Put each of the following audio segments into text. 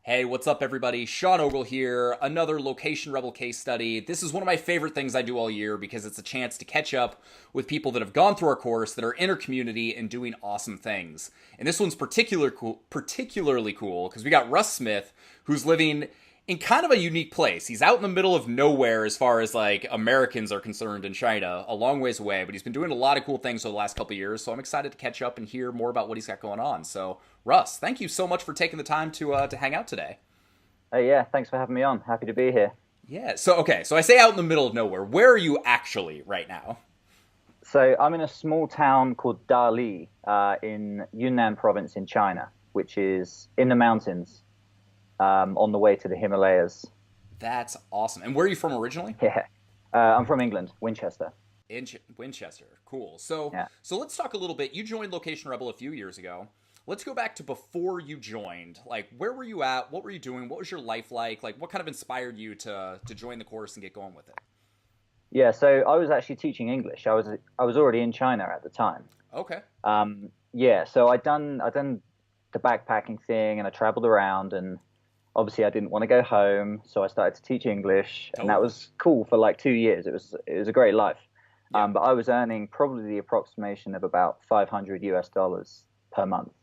Hey, what's up, everybody? Sean Ogle here. Another Location Rebel case study. This is one of my favorite things I do all year because it's a chance to catch up with people that have gone through our course, that are in our community, and doing awesome things. And this one's particularly cool because we got Russ Smith, who's living in kind of a unique place. He's out in the middle of nowhere as far as like Americans are concerned in China, a long ways away, but he's been doing a lot of cool things over the last couple of years. So I'm excited to catch up and hear more about what he's got going on. So Russ, thank you so much for taking the time to hang out today. Yeah, thanks for having me on. Happy to be here. Yeah. So I say out in the middle of nowhere. Where are you actually right now? So I'm in a small town called Dali in Yunnan province in China, which is in the mountains on the way to the Himalayas. That's awesome. And where are you from originally? Yeah, I'm from England, Winchester. In Winchester. Cool. So Yeah. so let's talk a little bit. You joined Location Rebel a few years ago. Let's go back to before you joined. Like, where were you at? What were you doing? What was your life like? Like, what kind of inspired you to join the course and get going with it? Yeah, so I was actually teaching English. I was already in China at the time. Okay. Yeah, so I done the backpacking thing and I traveled around and obviously I didn't want to go home, so I started to teach English and that Totally. was cool for like 2 years. It was a great life. Yeah. But I was earning probably the approximation of about 500 US dollars per month.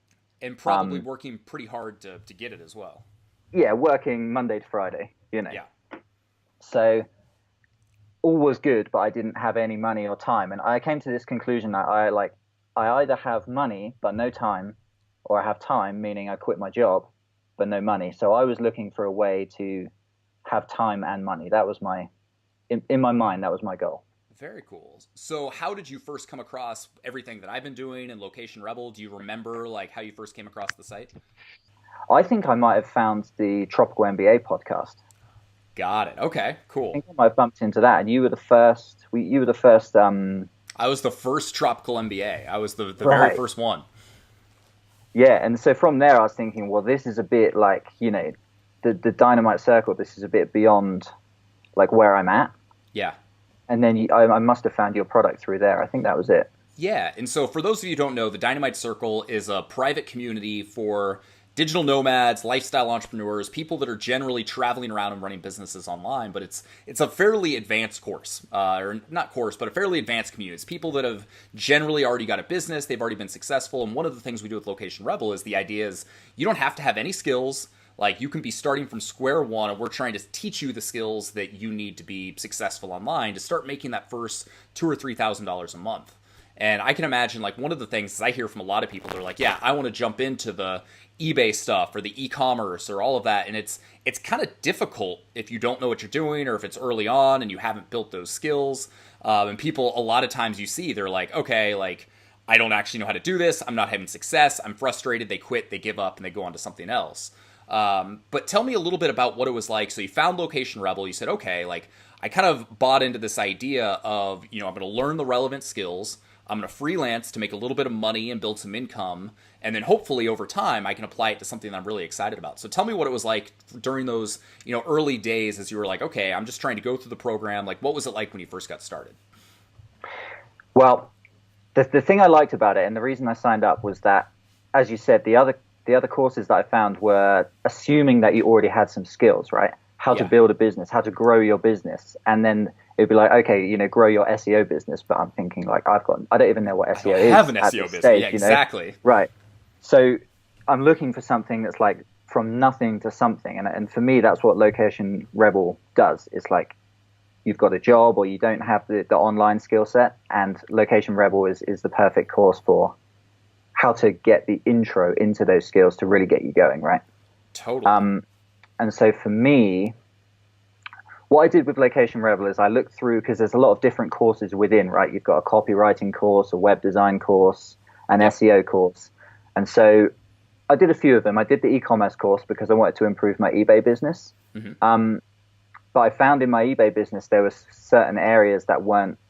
And probably Um, working pretty hard to get it as well. yeah, working Monday to Friday. Yeah. So all was good, but I didn't have any money or time. And I came to this conclusion that I either have money but no time, or I have time, meaning I quit my job but no money. So I was looking for a way to have time and money. That was in my mind, that was my goal. Very cool. So how did you first come across everything that I've been doing in Location Rebel? Do you remember like how you first came across the site? I think I might have found the Tropical MBA podcast. Got it. Okay, I cool. think I might have bumped into that, and you were the first. You were the first. I was the first Tropical MBA. I was the very Right. first one. Yeah, and so from there, I was thinking, well, this is a bit like, the Dynamite Circle. This is a bit beyond like where I'm at. Yeah. And then I must have found your product through there. I think that was it. Yeah, and so for those of you who don't know, the Dynamite Circle is a private community for digital nomads, lifestyle entrepreneurs, people that are generally traveling around and running businesses online. But it's a fairly advanced course, or not course, but a fairly advanced community. It's people that have generally already got a business, they've already been successful. And one of the things we do with Location Rebel is the idea is you don't have to have any skills. Like you can be starting from square one, and we're trying to teach you the skills that you need to be successful online to start making that first $2,000 or $3,000 a month. And I can imagine, like, one of the things I hear from a lot of people, they're like, yeah, I want to jump into the eBay stuff or the e-commerce or all of that. And it's kind of difficult if you don't know what you're doing or if it's early on and you haven't built those skills. And people, a lot of times you see, they're like, okay, like, I don't actually know how to do this. I'm not having success. I'm frustrated. They quit, they give up, and they go on to something else. But tell me a little bit about what it was like. So you found Location Rebel. You said, okay, like, I kind of bought into this idea of, I'm going to learn the relevant skills. I'm going to freelance to make a little bit of money and build some income. And then hopefully over time, I can apply it to something that I'm really excited about. So tell me what it was like during those, early days as you were like, okay, I'm just trying to go through the program. Like, what was it like when you first got started? Well, the thing I liked about it, and the reason I signed up was that, as you said, the other courses that I found were assuming that you already had some skills, right? How to Yeah. build a business, how to grow your business, and then it'd be like, okay, grow your SEO business. But I'm thinking like, I don't even know what I don't SEO is have an at SEO this business. stage, Yeah, exactly. Right. So I'm looking for something that's like from nothing to something, and for me, that's what Location Rebel does. It's like you've got a job or you don't have the online skill set, and Location Rebel is the perfect course for how to get the intro into those skills to really get you going, right? Totally. And so for me, what I did with Location Rebel is I looked through, because there's a lot of different courses within, right? You've got a copywriting course, a web design course, an Yep. SEO course. And so I did a few of them. I did the e-commerce course because I wanted to improve my eBay business. Hmm. But I found in my eBay business, there was certain areas that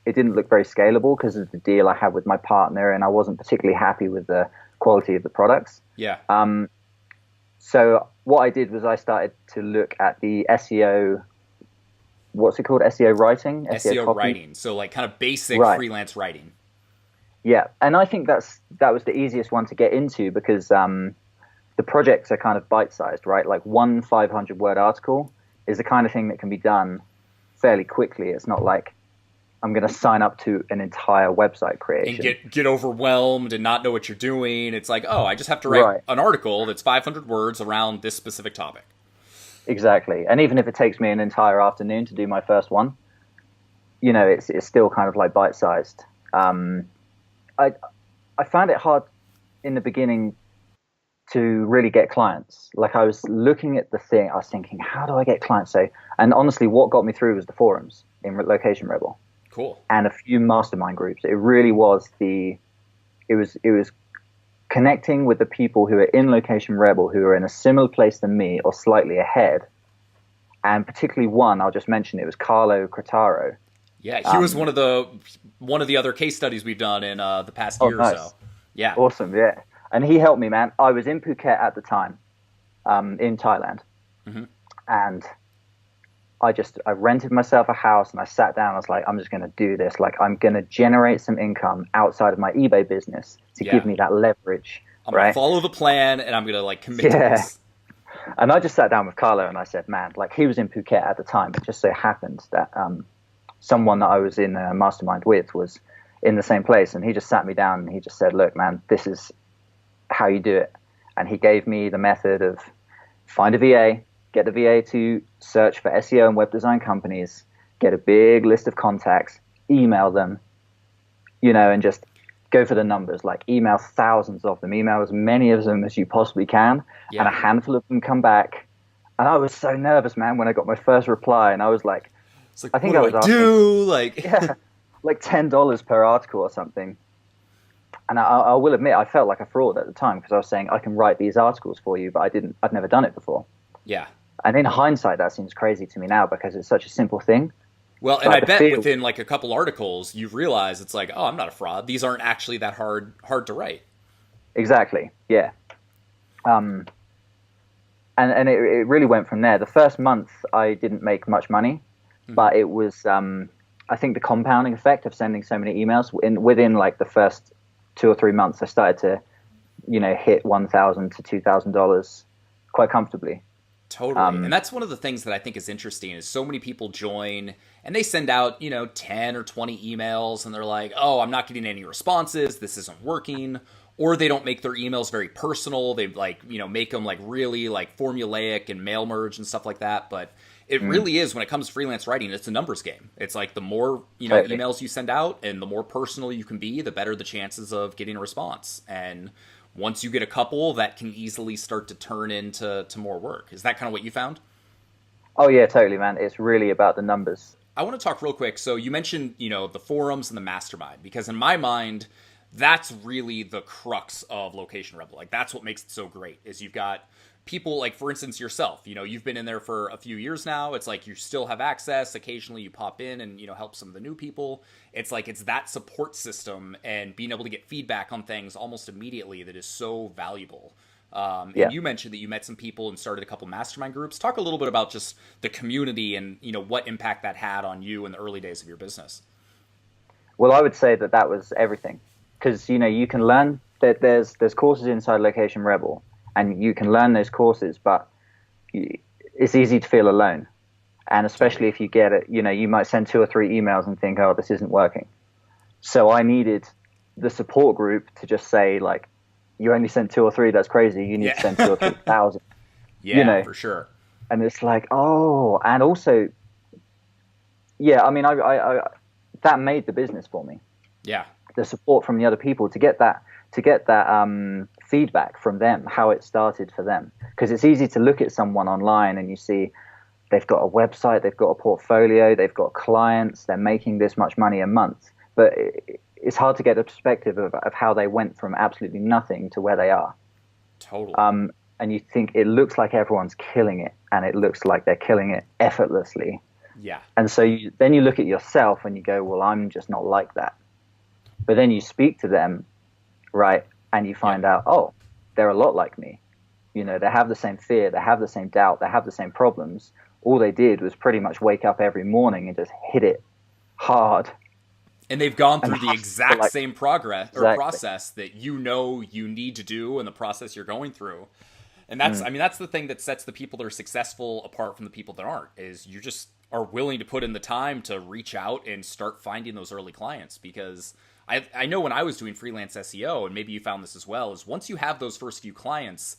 it didn't look very scalable because of the deal I had with my partner, and I wasn't particularly happy with the quality of the products. Yeah. So what I did was I started to look at the SEO, what's it called? SEO writing? SEO copy? writing. So like kind of basic Right. freelance writing. Yeah. And I think that was the easiest one to get into because the projects are kind of bite-sized, right? Like one 500-word article is the kind of thing that can be done fairly quickly. It's not like I'm going to sign up to an entire website And creation. get overwhelmed and not know what you're doing. It's like, oh, I just have to write Right. an article that's 500 words around this specific topic. Exactly. And even if it takes me an entire afternoon to do my first one, it's still kind of like bite-sized. I I found it hard in the beginning to really get clients. Like I was looking at the thing, I was thinking, how do I get clients? So, and honestly, what got me through was the forums in Location Rebel Cool. and a few mastermind groups. It really was it was connecting with the people who are in Location Rebel, who are in a similar place than me or slightly ahead. And particularly one, I'll just mention, it was Carlo Cretaro. Yeah, he was one of the other case studies we've done in the past year nice. or so. Yeah. Awesome, yeah. And he helped me, man. I was in Phuket at the time, in Thailand. Mhm. And I rented myself a house and I sat down. I was like, I'm just going to do this. Like, I'm going to generate some income outside of my eBay business to give me that leverage. I'm going to right? follow the plan and I'm going to like commit to this. And I just sat down with Carlo and I said, man, like he was in Phuket at the time. It just so happened that someone that I was in a mastermind with was in the same place. And he just sat me down and he just said, look, man, this is how you do it. And he gave me the method of find a VA, get the VA to search for SEO and web design companies, get a big list of contacts, email them, and just go for the numbers, like email thousands of them, email as many of them as you possibly can. Yeah. And a handful of them come back. And I was so nervous, man, when I got my first reply. And I was like, It's like, I think what I do was I do? Like, yeah, like $10 per article or something. And I will admit, I felt like a fraud at the time because I was saying I can write these articles for you, but I'd never done it before. yeah. And in hindsight, that seems crazy to me now because it's such a simple thing. Well, and But I bet feel- within like a couple articles, you realize it's like, oh, I'm not a fraud. These aren't actually that hard to write. Exactly, yeah. And it really went from there. The first month, I didn't make much money, but it was, I think, the compounding effect of sending so many emails. Within like the first 2 or 3 months, I started to, hit $1,000 to $2,000 quite comfortably. Totally. And that's one of the things that I think is interesting is so many people join and they send out, 10 or 20 emails and they're like, oh, I'm not getting any responses. This isn't working. Or they don't make their emails very personal. They like, make them like really like formulaic and mail merge and stuff like that. But it really is, when it comes to freelance writing, it's a numbers game. It's like the more, Totally. emails you send out and the more personal you can be, the better the chances of getting a response. And once you get a couple, that can easily start to turn into more work. Is that kind of what you found? Oh yeah, totally, man. It's really about the numbers. I want to talk real quick. So you mentioned, the forums and the mastermind, because in my mind, that's really the crux of Location Rebel. Like that's what makes it so great is you've got people like, for instance, yourself, you've been in there for a few years now. It's like you still have access. Occasionally you pop in and, help some of the new people. It's like it's that support system and being able to get feedback on things almost immediately that is so valuable. Yeah. And you mentioned that you met some people and started a couple mastermind groups. Talk a little bit about just the community and, what impact that had on you in the early days of your business. Well, I would say that was everything because, you can learn that there's courses inside Location Rebel and you can learn those courses, but it's easy to feel alone. And especially if you get it, you might send 2 or 3 emails and think, oh, this isn't working. So I needed the support group to just say, like, you only sent 2 or 3, that's crazy. You need to send 2 or 3,000. Yeah, for sure. And it's like, oh, and also, yeah, I mean, I that made the business for me. Yeah. The support from the other people to get that feedback from them, how it started for them. Because it's easy to look at someone online and you see they've got a website, they've got a portfolio, they've got clients, they're making this much money a month. But it's hard to get a perspective of how they went from absolutely nothing to where they are. Totally. And you think it looks like everyone's killing it, and it looks like they're killing it effortlessly. Yeah. And so then you look at yourself and you go, well, I'm just not like that. But then you speak to them, right, and you find out, oh, they're a lot like me. They have the same fear, they have the same doubt, they have the same problems. All they did was pretty much wake up every morning and just hit it hard. And they've gone through the hustle, exact same progress or Exactly. process that you need to do and the process you're going through. And that's, Mm. I mean, that's the thing that sets the people that are successful apart from the people that aren't, is you just are willing to put in the time to reach out and start finding those early clients. Because I know when I was doing freelance SEO, and maybe you found this as well, is once you have those first few clients,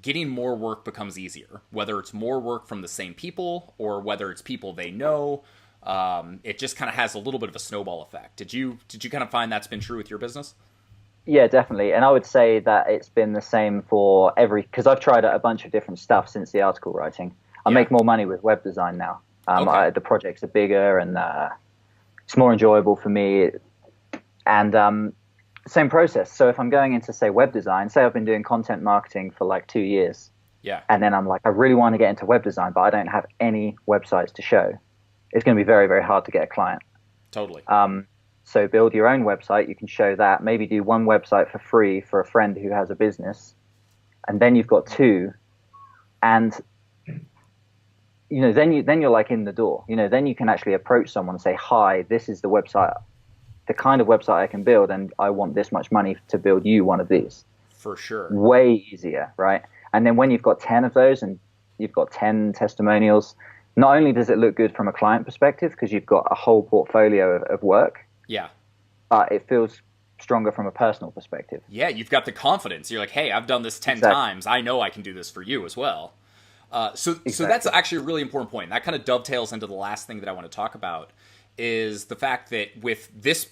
getting more work becomes easier, whether it's more work from the same people or whether it's people they know. It just kind of has a little bit of a snowball effect. Did you kind of find that's been true with your business? Yeah, definitely. And I would say that it's been the same for because I've tried out a bunch of different stuff since the article writing. I Yeah. make more money with web design now. Okay. The projects are bigger and it's more enjoyable for me. And same process. So if I'm going into, say, web design, say I've been doing content marketing for like 2 years, Yeah. and then I'm like, I really want to get into web design, but I don't have any websites to show. It's going to be very, very hard to get a client. Totally. So build your own website. You can show that. Maybe do one website for free for a friend who has a business, and then you've got two, and then you're like in the door. Then you can actually approach someone and say, "Hi, this is the kind of website I can build, and I want this much money to build you one of these." For sure. Way easier, right? And then when you've got 10 of those and you've got 10 testimonials, not only does it look good from a client perspective because you've got a whole portfolio of work, Yeah. it feels stronger from a personal perspective. Yeah, you've got the confidence. You're like, hey, I've done this 10 Exactly. times. I know I can do this for you as well. So that's Exactly. actually a really important point. That kind of dovetails into the last thing that I want to talk about is the fact that with this,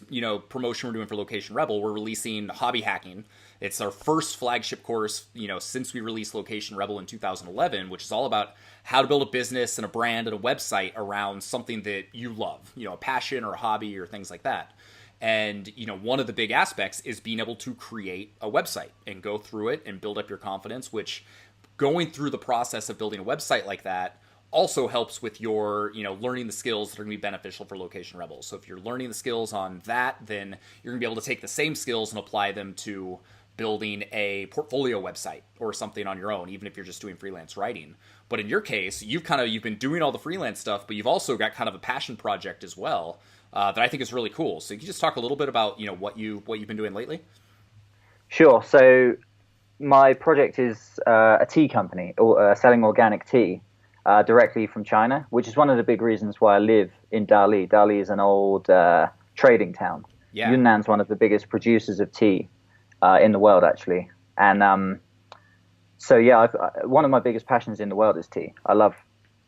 promotion we're doing for Location Rebel, we're releasing Hobby Hacking. It's our first flagship course, since we released Location Rebel in 2011, which is all about how to build a business and a brand and a website around something that you love, a passion or a hobby or things like that. And, one of the big aspects is being able to create a website and go through it and build up your confidence, which going through the process of building a website like that also helps with your, learning the skills that are going to be beneficial for Location Rebels. So if you're learning the skills on that, then you're going to be able to take the same skills and apply them to building a portfolio website or something on your own, even if you're just doing freelance writing. But in your case, you've been doing all the freelance stuff, but you've also got kind of a passion project as well that I think is really cool. So you can just talk a little bit about what you've been doing lately. Sure. So my project is a tea company selling organic tea directly from China, which is one of the big reasons why I live in Dali. Dali is an old trading town. Yeah. Yunnan's one of the biggest producers of tea in the world, actually. And so, yeah, one of my biggest passions in the world is tea. I love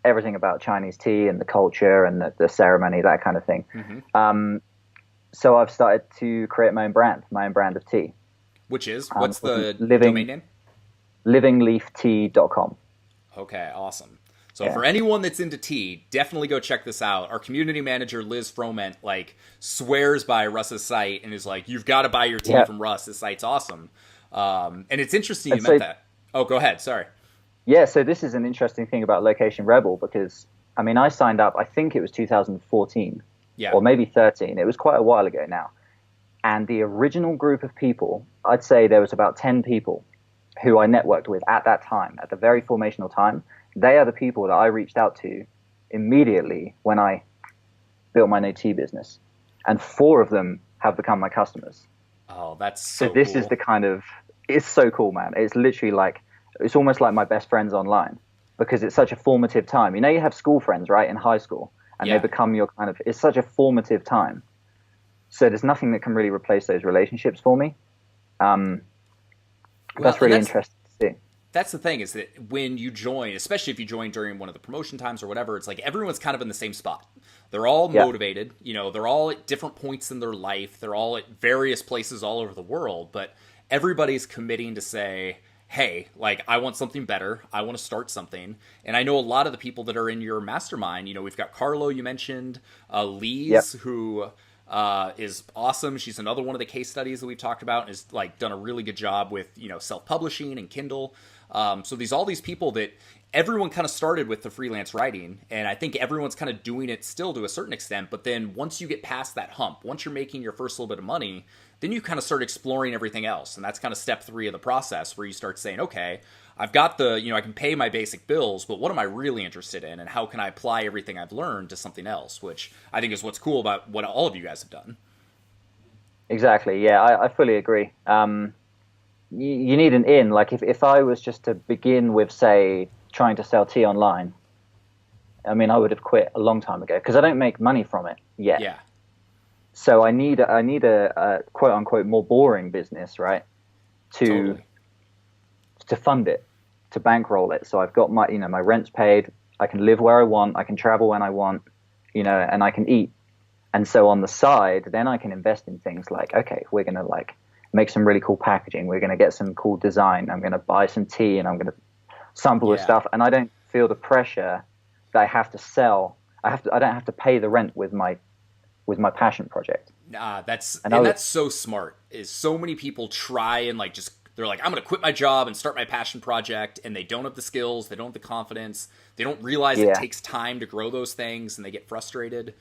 everything about Chinese tea and the culture and the ceremony, that kind of thing. Mm-hmm. So I've started to create my own brand of tea. Which is? What's the Living- domain name? livingleaftea.com. Okay, awesome. So Yeah. for anyone that's into tea, definitely go check this out. Our community manager, Liz Froment, swears by Russ's site and is like, you've got to buy your tea Yeah. from Russ. This site's awesome. And it's interesting you And meant so- that. Oh, go ahead. Sorry. Yeah, so this is an interesting thing about Location Rebel because, I signed up, I think it was 2014 Yeah. or maybe 13. It was quite a while ago now. And the original group of people, I'd say there was about 10 people who I networked with at that time, at the very formational time. They are the people that I reached out to immediately when I built my new tea business. And 4 of them have become my customers. Oh, that's So so this cool. is it's so cool, man. It's literally it's almost like my best friends online because it's such a formative time. You have school friends, right, in high school, and Yeah. they become it's such a formative time. So there's nothing that can really replace those relationships for me. That's really interesting to see. That's the thing, is that when you join, especially if you join during one of the promotion times or whatever, it's like everyone's kind of in the same spot. They're all Yeah. motivated, they're all at different points in their life. They're all at various places all over the world, but everybody's committing to say, hey, I want something better. I want to start something. And I know a lot of the people that are in your mastermind, we've got Carlo, you mentioned, Lise, Yep. who is awesome. She's another one of the case studies that we've talked about and has done a really good job with, self-publishing and Kindle. So all these people that everyone kind of started with the freelance writing, and I think everyone's kind of doing it still to a certain extent. But then once you get past that hump, once you're making your first little bit of money, then you kind of start exploring everything else. And that's kind of step 3 of the process, where you start saying, okay, I've got I can pay my basic bills, but what am I really interested in? And how can I apply everything I've learned to something else? Which I think is what's cool about what all of you guys have done. Exactly. Yeah, I fully agree. you need an in. Like if I was just to begin with, say, trying to sell tea online, I mean, I would have quit a long time ago because I don't make money from it yet. Yeah, So I need a quote unquote more boring business, right? To totally. fund it, to bankroll it. So I've got my my rent's paid. I can live where I want. I can travel when I want, and I can eat. And so on the side, then I can invest in things like, okay, we're gonna like make some really cool packaging. We're gonna get some cool design. I'm gonna buy some tea and I'm gonna sample the Yeah. stuff. And I don't feel the pressure that I have to sell. I don't have to pay the rent with my passion project. Nah, that's And I and was, that's so smart. Is so many people try and like just they're like, I'm gonna quit my job and start my passion project, and they don't have the skills, they don't have the confidence, they don't realize it yeah, takes time to grow those things, and they get frustrated.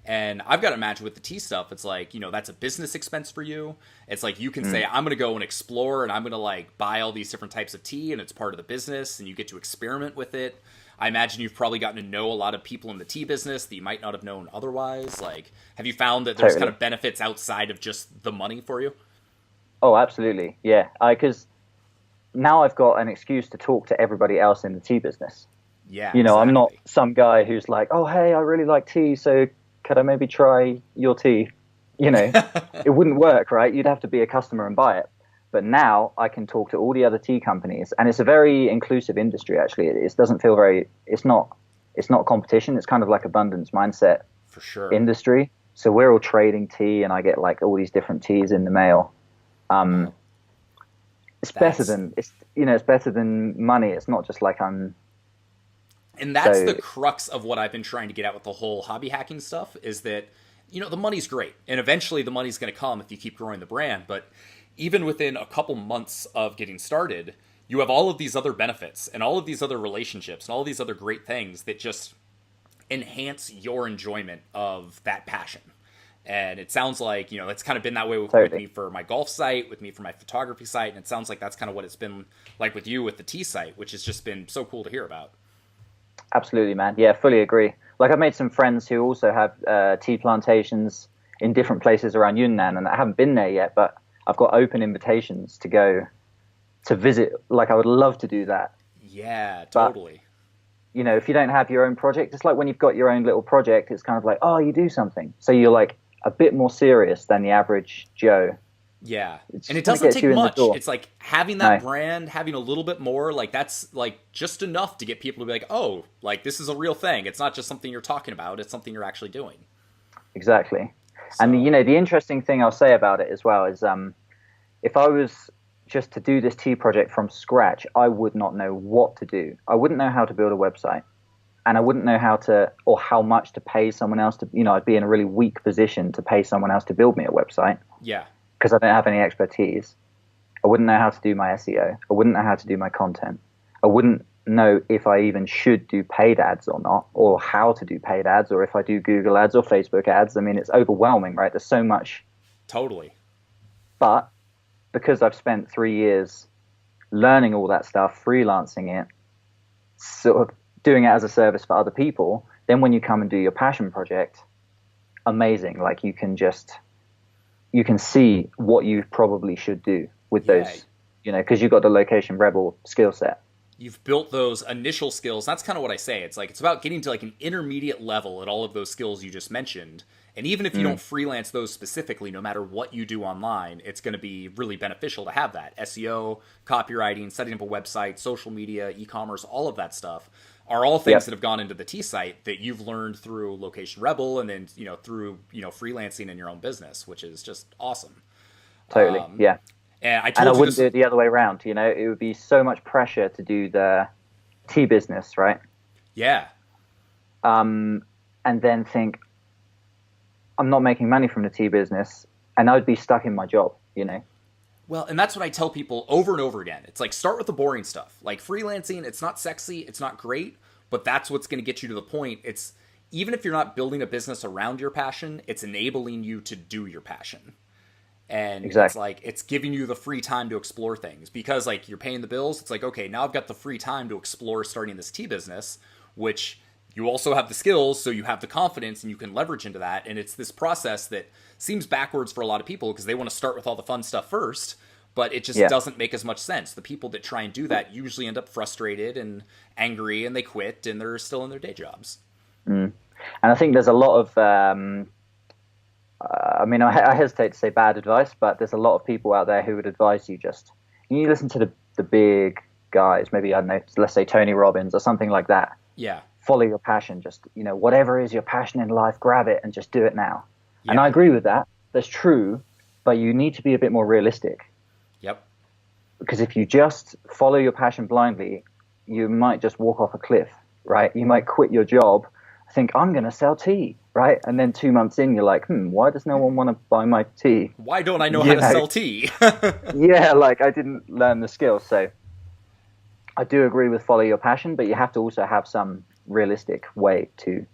And I've got to imagine with the tea stuff, it's like, that's a business expense for you. It's like you can say, mm, I'm going to go and explore and I'm going to like buy all these different types of tea and it's part of the business and you get to experiment with it. I imagine you've probably gotten to know a lot of people in the tea business that you might not have known otherwise. Like, have you found that there's kind totally. of benefits outside of just the money for you? Oh, absolutely. Yeah. I Because now I've got an excuse to talk to everybody else in the tea business. Yeah, I'm not exactly. some guy who's like, oh, hey, I really like tea, so could I maybe try your tea? It wouldn't work, right? You'd have to be a customer and buy it. But now I can talk to all the other tea companies, and it's a very inclusive industry. Actually, it doesn't feel very. It's not competition. It's kind of like abundance mindset For sure. industry. So we're all trading tea, and I get like all these different teas in the mail. Um, Oh, it's better that's than it's better than money. It's not just like I'm and that's the so crux of what I've been trying to get at with the whole hobby hacking stuff is that the money's great and eventually the money's going to come if you keep growing the brand, but even within a couple months of getting started, you have all of these other benefits and all of these other relationships and all of these other great things that just enhance your enjoyment of that passion. And it sounds like, it's kind of been that way with totally. me for my golf site, with me for my photography site. And it sounds like that's kind of what it's been like with you with the tea site, which has just been so cool to hear about. Absolutely, man. Yeah, fully agree. Like I've made some friends who also have tea plantations in different places around Yunnan, and I haven't been there yet, but I've got open invitations to go to visit. Like I would love to do that, Yeah, but totally. if you don't have your own project, it's like when you've got your own little project, it's kind of like, oh, you do something, so you're like a bit more serious than the average Joe. Yeah. It And just it kind of doesn't gets take you in the much. door. It's like having that No, brand, having a little bit more, like that's like just enough to get people to be like, oh, like this is a real thing. It's not just something you're talking about, it's something you're actually doing. exactly. And So, the interesting thing I'll say about it as well is if I was just to do this tea project from scratch, I would not know what to do. I wouldn't know how to build a website, and I wouldn't know how to or how much to pay someone else to. I'd be in a really weak position to pay someone else to build me a website yeah. because I don't have any expertise. I wouldn't know how to do my SEO. I wouldn't know how to do my content. I wouldn't know if I even should do paid ads or not, or how to do paid ads, or if I do Google ads or Facebook ads. I mean, it's overwhelming, right? There's so much, Totally. but because I've spent 3 years learning all that stuff, freelancing it, sort of doing it as a service for other people, then when you come and do your passion project, amazing. Like you can see what you probably should do with Yeah. those, because you've got the location rebel skill set. You've built those initial skills. That's kind of what I say. It's like it's about getting to like an intermediate level at all of those skills you just mentioned. And even if you don't Mm, freelance those specifically, no matter what you do online, it's going to be really beneficial to have that. SEO, copywriting, setting up a website, social media, e-commerce, all of that stuff are all things yep, that have gone into the T site that you've learned through Location Rebel and then, through, freelancing in your own business, which is just awesome. totally. Yeah. And I And I told you wouldn't this. do it the other way around. It would be so much pressure to do the tea business, right? Yeah. Um, and then think, I'm not making money from the tea business, and I'd be stuck in my job. Well, and that's what I tell people over and over again. It's like start with the boring stuff. Like freelancing, it's not sexy, it's not great, but that's what's going to get you to the point. It's even if you're not building a business around your passion, it's enabling you to do your passion. And it's Exactly. like it's giving you the free time to explore things because like you're paying the bills. It's like, okay, now I've got the free time to explore starting this tea business, which you also have the skills, so you have the confidence and you can leverage into that. And it's this process that seems backwards for a lot of people because they want to start with all the fun stuff first. but it just Yeah. doesn't make as much sense. The people that try and do that usually end up frustrated and angry, and they quit, and they're still in their day jobs. Mm. And I think there's a lot of, I mean, I hesitate to say bad advice, but there's a lot of people out there who would advise you just, you listen to the big guys, maybe, I don't know, let's say Tony Robbins or something like that. Yeah. Follow your passion. Just, whatever is your passion in life, grab it and just do it now. Yeah. And I agree with that. That's true, but you need to be a bit more realistic. Yep. Because if you just follow your passion blindly, you might just walk off a cliff, right? You might quit your job, think, I'm going to sell tea, right? And then 2 months in, you're like, why does no one want to buy my tea? Why don't I know how to sell tea? Yeah, like I didn't learn the skills. So I do agree with follow your passion, but you have to also have some realistic way to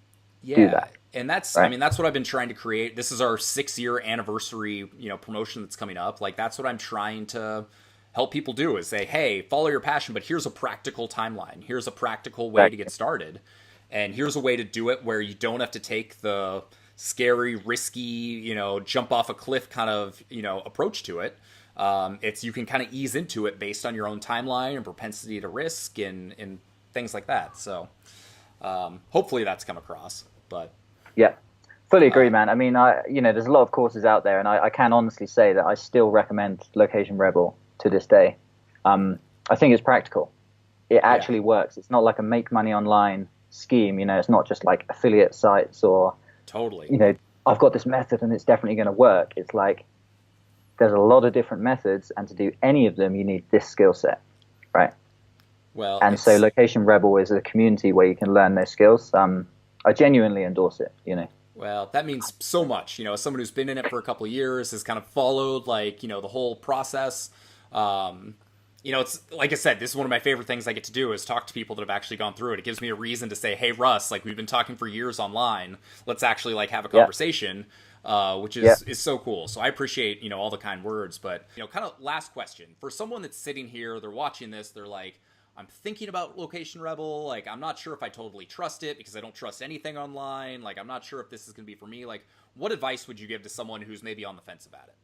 do that. And that's, right? I mean, that's what I've been trying to create. This is our 6-year anniversary, promotion that's coming up. Like, that's what I'm trying to help people do, is say, hey, follow your passion, but here's a practical timeline. Here's a practical way to get started. And here's a way to do it where you don't have to take the scary, risky, jump off a cliff kind of, approach to it. You can kind of ease into it based on your own timeline and propensity to risk and things like that. So hopefully that's come across. But yeah, fully agree, man. I mean, there's a lot of courses out there, and I can honestly say that I still recommend Location Rebel to this day. I think it's practical. It actually works. It's not like a make money online scheme. It's not just like affiliate sites or totally. I've got this method and it's definitely going to work. It's like there's a lot of different methods, and to do any of them, you need this skill set, right? Well, and so Location Rebel is a community where you can learn those skills. I genuinely endorse it. Well, that means so much. As someone who's been in it for a couple of years, has kind of followed the whole process. It's like I said, this is one of my favorite things I get to do, is talk to people that have actually gone through it. It gives me a reason to say, hey, Russ, we've been talking for years online. Let's actually have a conversation, which is so cool. So I appreciate, all the kind words. But, kind of last question. For someone that's sitting here, they're watching this, they're like, I'm thinking about Location Rebel. I'm not sure if I totally trust it because I don't trust anything online. I'm not sure if this is going to be for me. What advice would you give to someone who's maybe on the fence about it?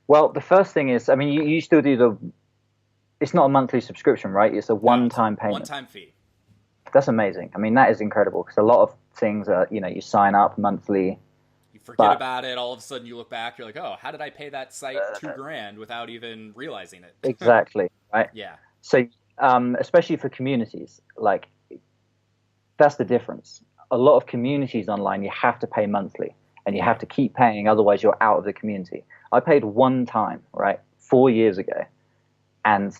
Well, the first thing is, I mean, you still do it's not a monthly subscription, right? It's a one-time payment. One-time fee. That's amazing. I mean, that is incredible, because a lot of things are, you sign up monthly. You forget about it. All of a sudden you look back, you're like, oh, how did I pay that site $2,000 without even realizing it? Exactly. Right. Yeah. So, especially for communities, that's the difference. A lot of communities online, you have to pay monthly, and you have to keep paying, otherwise you're out of the community. I paid one time, right, 4 years ago, and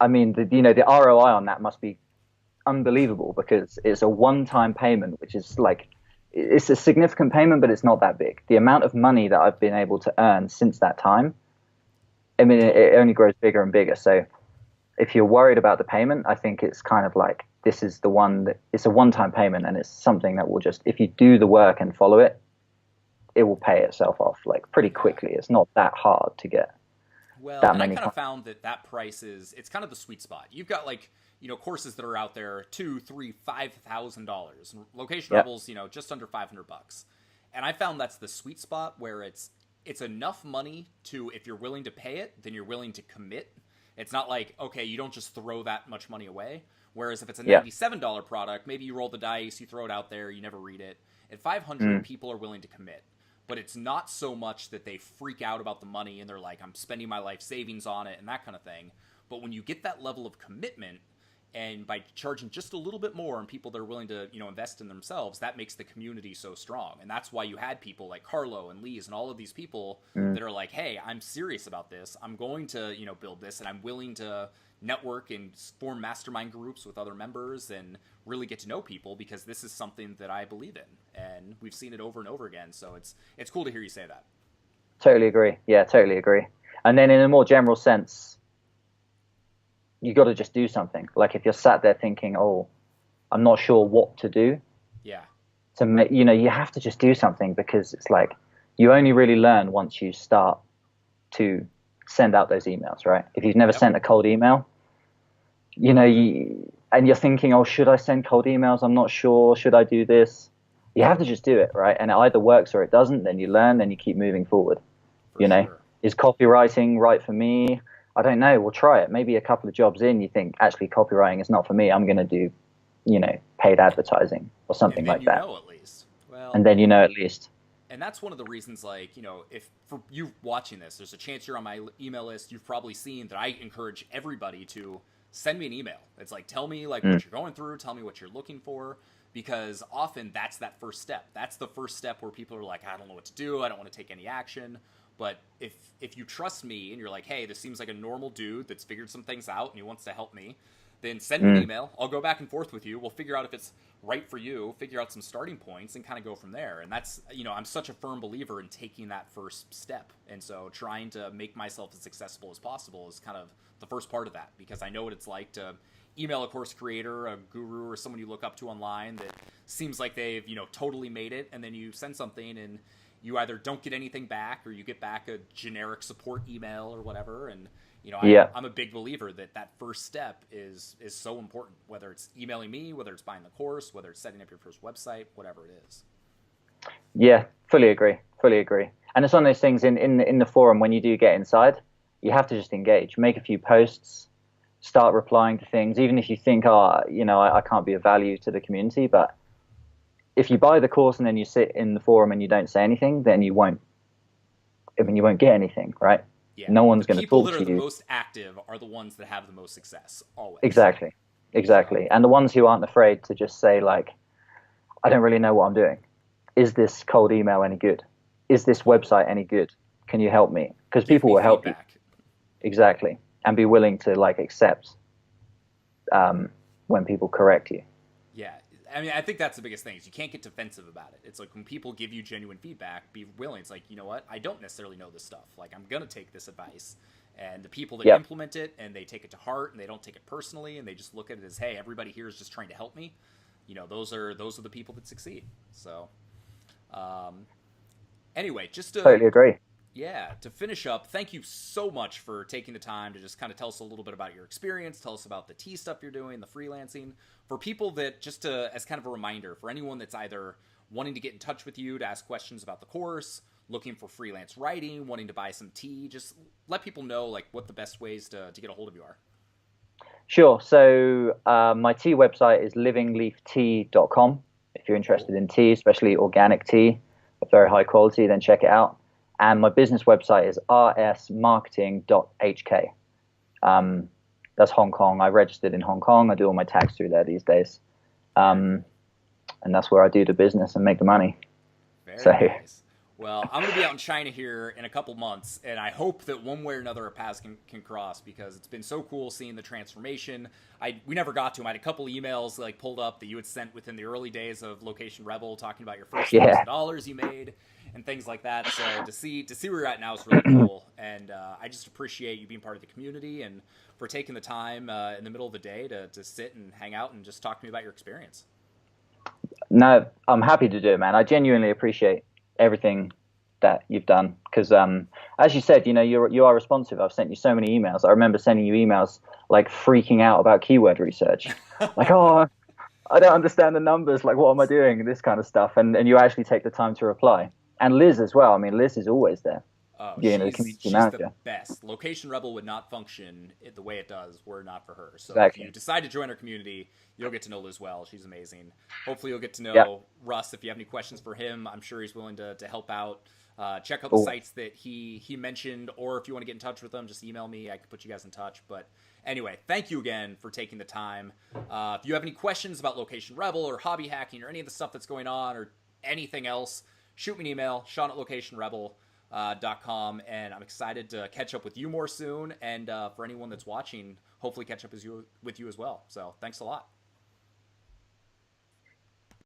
I mean, the ROI on that must be unbelievable, because it's a one-time payment, which is it's a significant payment, but it's not that big. The amount of money that I've been able to earn since that time, I mean, it only grows bigger and bigger. So if you're worried about the payment, I think it's kind of this is the one that it's a one-time payment, and it's something that will just, if you do the work and follow it, it will pay itself off pretty quickly. It's not that hard to get. Well, and I kind of found that price it's kind of the sweet spot. You've got courses that are out there $2,000, $3,000, $5,000. Location Rebels, just under $500. And I found that's the sweet spot where it's enough money to, if you're willing to pay it, then you're willing to commit. It's not okay, you don't just throw that much money away. Whereas if it's a $97 product, maybe you roll the dice, you throw it out there, you never read it. At $500, people are willing to commit. But it's not so much that they freak out about the money and they're like, I'm spending my life savings on it and that kind of thing. But when you get that level of commitment, and by charging just a little bit more and people that are willing to, invest in themselves, that makes the community so strong. And that's why you had people like Carlo and Lee's and all of these people that are like, hey, I'm serious about this. I'm going to, build this, and I'm willing to network and form mastermind groups with other members and really get to know people, because this is something that I believe in, and we've seen it over and over again. So it's cool to hear you say that. Totally agree. Yeah, totally agree. And then in a more general sense, you got to just do something. If you're sat there thinking, oh, I'm not sure what to do. Yeah. To make, you have to just do something, because it's you only really learn once you start to send out those emails, right? If you've never sent a cold email, and you're thinking, oh, should I send cold emails? I'm not sure. Should I do this? You have to just do it, right? And it either works or it doesn't. Then you learn, then you keep moving forward, For sure. Is copywriting right for me? I don't know. We'll try it. Maybe a couple of jobs in, you think actually copywriting is not for me. I'm going to do, paid advertising or And something then like you that. know at least. And Well, then at least. and that's one of the reasons, like, if for you watching this, there's a chance you're on my email list. You've probably seen that I encourage everybody to send me an email. It's like, tell me like Mm, what you're going through, tell me what you're looking for, because often that's that first step. That's the first step where people are like, I don't know what to do, I don't want to take any action. But if you trust me and you're like, hey, this seems like a normal dude that's figured some things out and he wants to help me, then send me an mm. email. I'll go back and forth with you. We'll figure out if it's right for you, figure out some starting points, and kind of go from there. And that's, I'm such a firm believer in taking that first step. And so trying to make myself as accessible as possible is kind of the first part of that, because I know what it's like to email a course creator, a guru, or someone you look up to online that seems like they've, totally made it. And then you send something and you either don't get anything back or you get back a generic support email or whatever. And Yeah. I'm a big believer that that first step is so important, whether it's emailing me, whether it's buying the course, whether it's setting up your first website, whatever it is. Yeah. Fully agree. Fully agree. And it's one of those things in the forum when you do get inside, you have to just engage, make a few posts, start replying to things, even if you think, I can't be of value to the community. But if you buy the course and then you sit in the forum and you don't say anything, then you won't. I mean, you won't get anything, right? Yeah, No the one's going to people that talk are to the you. most active are the ones that have the most success, always. Exactly. So Exactly. And the ones who aren't afraid to just say, like, I don't really know what I'm doing. Is this cold email any good? Is this totally, website any good? Can you help me? Because give people me will help you. feedback. Exactly. And be willing to, like, accept when people correct you. Yeah, I mean, I think that's the biggest thing is you can't get defensive about it. It's like when people give you genuine feedback, be willing. It's like, you know what? I don't necessarily know this stuff. Like, I'm gonna take this advice, and the people that Yep. implement it and they take it to heart and they don't take it personally and they just look at it as, hey, everybody here is just trying to help me. Those are the people that succeed. So, um, anyway, just to Totally agree. yeah, to finish up, thank you so much for taking the time to just kind of tell us a little bit about your experience, tell us about the tea stuff you're doing, the freelancing. For people that, just to, as kind of a reminder, for anyone that's either wanting to get in touch with you to ask questions about the course, looking for freelance writing, wanting to buy some tea, just let people know like what the best ways to get a hold of you are. Sure. So my tea website is livingleaftea.com. If you're Cool. interested in tea, especially organic tea of very high quality, then check it out. And my business website is rsmarketing.hk. Um, that's Hong Kong. I registered in Hong Kong. I do all my tax through there these days. Very cool. Um, and that's where I do the business and make the money. So Very nice. Well, I'm going to be out in China here in a couple months, and I hope that one way or another our paths can cross because it's been so cool seeing the transformation. We never got to them. I had a couple emails like pulled up that you had sent within the early days of Location Rebel, talking about your first yeah, $1,000 you made and things like that. So to see where you're at now is really cool, and I just appreciate you being part of the community and for taking the time in the middle of the day to sit and hang out and just talk to me about your experience. no, I'm happy to do it, man. I genuinely appreciate everything that you've done because, as you said, you are responsive. I've sent you so many emails. I remember sending you emails like freaking out about keyword research, like, oh, I don't understand the numbers. Like, what am I doing? This kind of stuff, and you actually take the time to reply. And Liz as well. I mean, Liz is always there. Oh, The she's community she's the manager. best. Location Rebel would not function the way it does were it not for her. So if you Exactly. decide to join our community, you'll get to know Liz well. She's amazing. Hopefully, you'll get to Yeah. know Russ. If you have any questions for him, I'm sure he's willing to help out. Check out the Always. sites that he mentioned, or if you want to get in touch with him, just email me. I can put you guys in touch. But anyway, thank you again for taking the time. If you have any questions about Location Rebel or hobby hacking or any of the stuff that's going on or anything else, shoot me an email, Sean at locationrebel.com, and I'm excited to catch up with you more soon. And for anyone that's watching, hopefully catch up with you as well. So thanks a lot.